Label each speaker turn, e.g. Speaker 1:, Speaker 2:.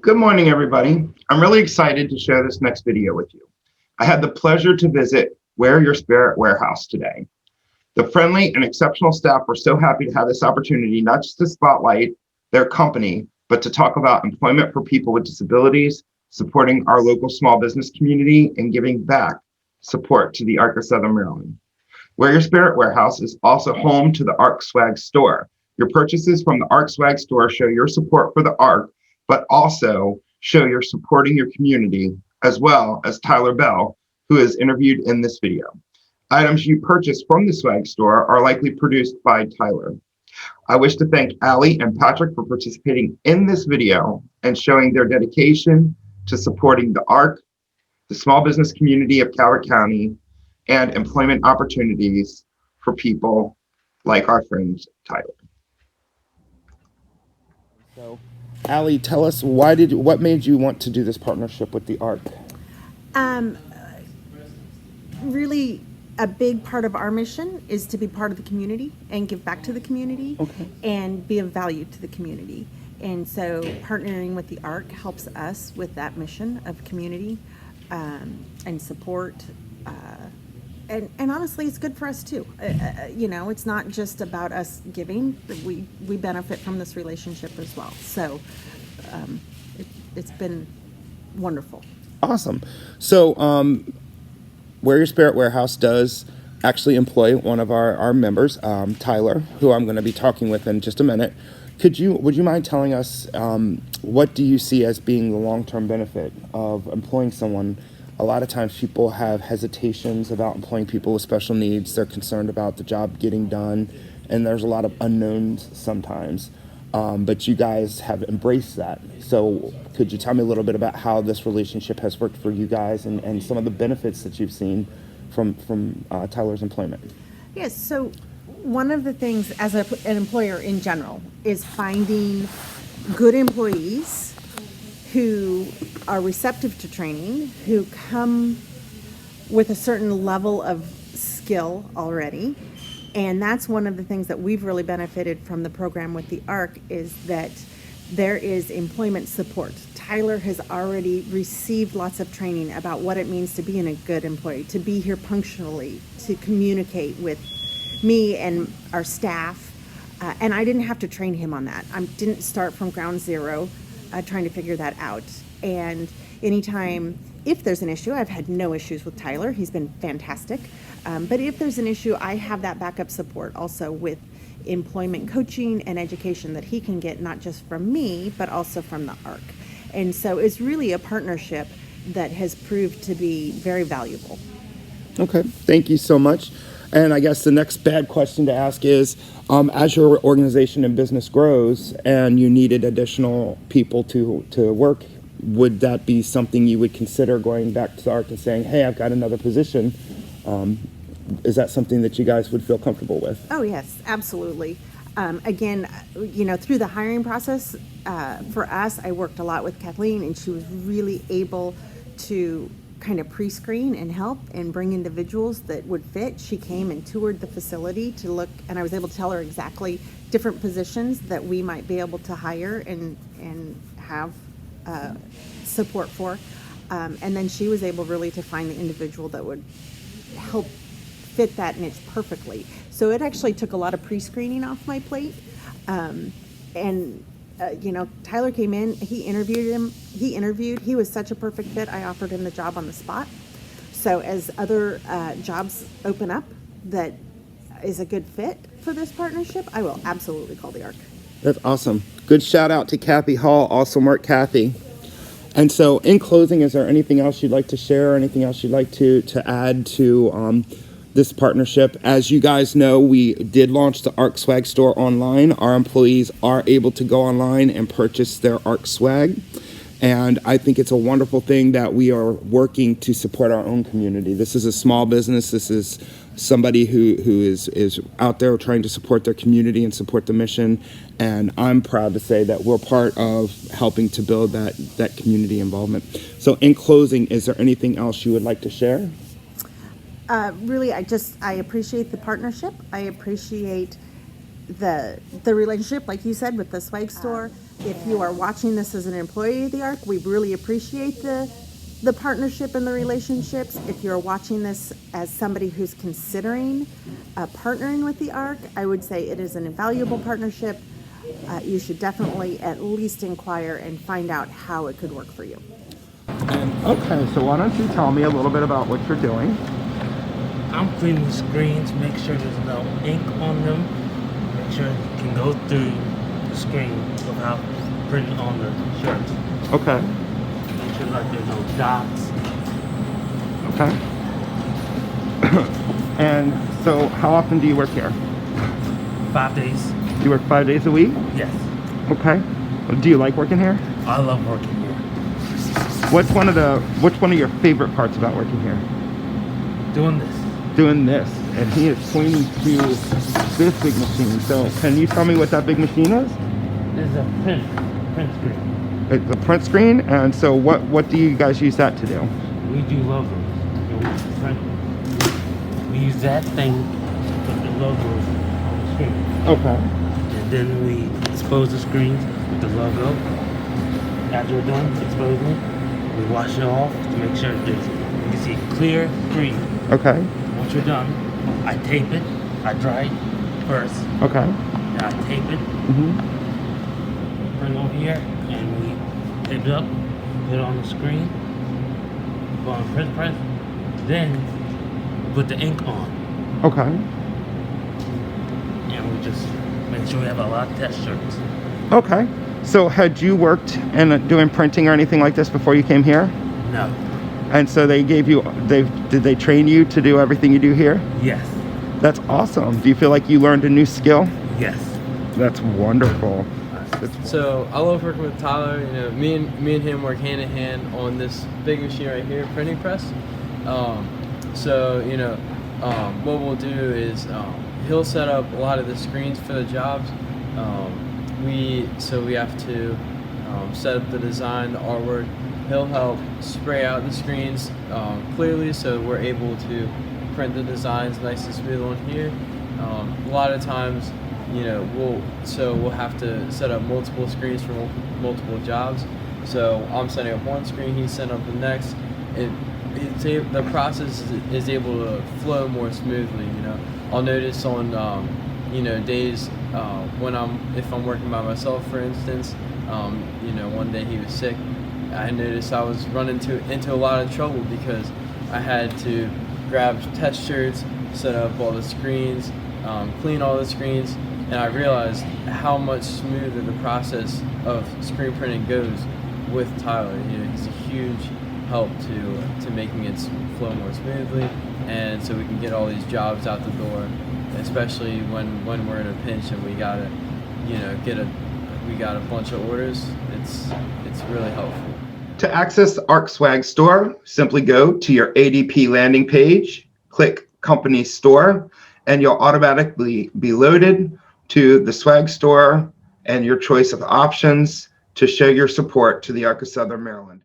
Speaker 1: Good morning, everybody. I'm really excited to share this next video with you. I had the pleasure to visit Wear Your Spirit Warehouse today. The friendly and exceptional staff were so happy to have this opportunity, not just to spotlight their company, but to talk about employment for people with disabilities, supporting our local small business community, and giving back support to the ARC of Southern Maryland. Wear Your Spirit Warehouse is also home to the ARC Swag store. Your purchases from the ARC Swag store show your support for the ARC, but also show you're supporting your community, as well as Tyler Bell, who is interviewed in this video. Items you purchase from the Swag store are likely produced by Tyler. I wish to thank Allie and Patrick for participating in this video and showing their dedication to supporting the ARC, the small business community of Calvert County, and employment opportunities for people like our friend Tyler.
Speaker 2: So, Allie, tell us what made you want to do this partnership with the ARC?
Speaker 3: Really, a big part of our mission is to be part of the community and give back to the community and be of value to the community. And so partnering with the ARC helps us with that mission of community and support. And honestly, it's good for us too. It's not just about us giving. We benefit from this relationship as well. So it's been wonderful.
Speaker 2: Awesome. So, Wear Your Spirit Warehouse does actually employ one of our members, Tyler, who I'm going to be talking with in just a minute. Would you mind telling us what do you see as being the long-term benefit of employing someone? A lot of times people have hesitations about employing people with special needs. They're concerned about the job getting done, and there's a lot of unknowns sometimes. But you guys have embraced that. So could you tell me a little bit about how this relationship has worked for you guys and some of the benefits that you've seen from Tyler's employment?
Speaker 3: Yes, so one of the things as an employer in general is finding good employees who are receptive to training, who come with a certain level of skill already. And that's one of the things that we've really benefited from the program with the ARC is that there is employment support. Tyler has already received lots of training about what it means to be a good employee, to be here punctually, to communicate with me and our staff. And I didn't have to train him on that. I didn't start from ground zero trying to figure that out. And anytime, if there's an issue, I've had no issues with Tyler. He's been fantastic. But if there's an issue, I have that backup support also with employment coaching and education that he can get not just from me, but also from the ARC. And so it's really a partnership that has proved to be very valuable.
Speaker 2: Okay, thank you so much. And I guess the next bad question to ask is, as your organization and business grows and you needed additional people to work, would that be something you would consider going back to the ARC and saying, hey, I've got another position? Is that something that you guys would feel comfortable with?
Speaker 3: Oh, yes, absolutely. Again, through the hiring process, for us, I worked a lot with Kathleen, and she was really able to kind of pre-screen and help and bring individuals that would fit. She came and toured the facility to look, and I was able to tell her exactly different positions that we might be able to hire and have support for. And then she was able really to find the individual that would help fit that niche perfectly. So it actually took a lot of pre-screening off my plate. Tyler came in, he interviewed, he was such a perfect fit, I offered him the job on the spot. So as other jobs open up that is a good fit for this partnership, I will absolutely call the ARC.
Speaker 2: That's awesome. Good shout out to Kathy Hall. Awesome work, Kathy. And so in closing, is there anything else you'd like to share or anything else you'd like to add to this partnership? As you guys know, we did launch the ARC Swag store online. Our employees are able to go online and purchase their ARC Swag. And I think it's a wonderful thing that we are working to support our own community. This is a small business. This is somebody who is out there trying to support their community and support the mission. And I'm proud to say that we're part of helping to build that community involvement. So in closing, is there anything else you would like to share?
Speaker 3: Really, I appreciate the partnership. I appreciate the relationship, like you said, with the swag store. If you are watching this as an employee of the ARC, we really appreciate the partnership and the relationships. If you're watching this as somebody who's considering partnering with the ARC, I would say it is an invaluable partnership. You should definitely at least inquire and find out how it could work for you.
Speaker 2: Okay, so why don't you tell me a little bit about what you're doing?
Speaker 4: I'm cleaning the screens, make sure there's no ink on them, make sure it can go through the screen without printing on the shirts.
Speaker 2: Okay.
Speaker 4: Make sure like there's no dots.
Speaker 2: Okay. And so how often do you work here?
Speaker 4: 5 days.
Speaker 2: You work 5 days a week?
Speaker 4: Yes.
Speaker 2: Okay. Do you like working here?
Speaker 4: I love working here.
Speaker 2: Which one of your favorite parts about working here?
Speaker 4: Doing this.
Speaker 2: Doing this. And he is pointing to this big machine. So can you tell me what that big machine is?
Speaker 4: This is a print screen.
Speaker 2: It's a print screen. And so what do you guys use that to do?
Speaker 4: We do logos. We use that thing to put the logos on the screen.
Speaker 2: Okay.
Speaker 4: And then we expose the screens with the logo. After we're done exposing it, we wash it off to make sure you can see clear screen.
Speaker 2: Okay.
Speaker 4: Once we're done, I tape it. I dry it first.
Speaker 2: Okay.
Speaker 4: Then I tape it.
Speaker 2: Mm-hmm.
Speaker 4: Bring it over here, and we tape it up. Put it on the screen. Go on press. Then we put the ink on,
Speaker 2: Okay.
Speaker 4: and we just make sure we have a lot of test shirts.
Speaker 2: Okay. So had you worked in doing printing or anything like this before you came here?
Speaker 4: No.
Speaker 2: And so did they train you to do everything you do here?
Speaker 4: Yes.
Speaker 2: That's awesome. Do you feel like you learned a new skill?
Speaker 4: Yes.
Speaker 2: That's wonderful.
Speaker 5: So I love working with Tyler. You know, me and him work hand in hand on this big machine right here, printing press. So you know, what we'll do is he'll set up a lot of the screens for the jobs. We have to set up the design, the artwork. He'll help spray out the screens clearly, so we're able to print the designs nice and smooth on here. A lot of times, you know, we'll have to set up multiple screens for multiple jobs. So I'm setting up one screen, he's setting up the next. The process is able to flow more smoothly. You know, I'll notice on you know, days if I'm working by myself, for instance. You know, one day he was sick. I noticed I was running into a lot of trouble because I had to grab test shirts, set up all the screens, clean all the screens, and I realized how much smoother the process of screen printing goes with Tyler. You know, he's a huge help to making it flow more smoothly, and so we can get all these jobs out the door, especially when we're in a pinch and we gotta, you know, we got a bunch of orders. It's really helpful.
Speaker 1: To access the ARC Swag store, simply go to your ADP landing page, click Company Store, and you'll automatically be loaded to the Swag store and your choice of options to show your support to the ARC of Southern Maryland.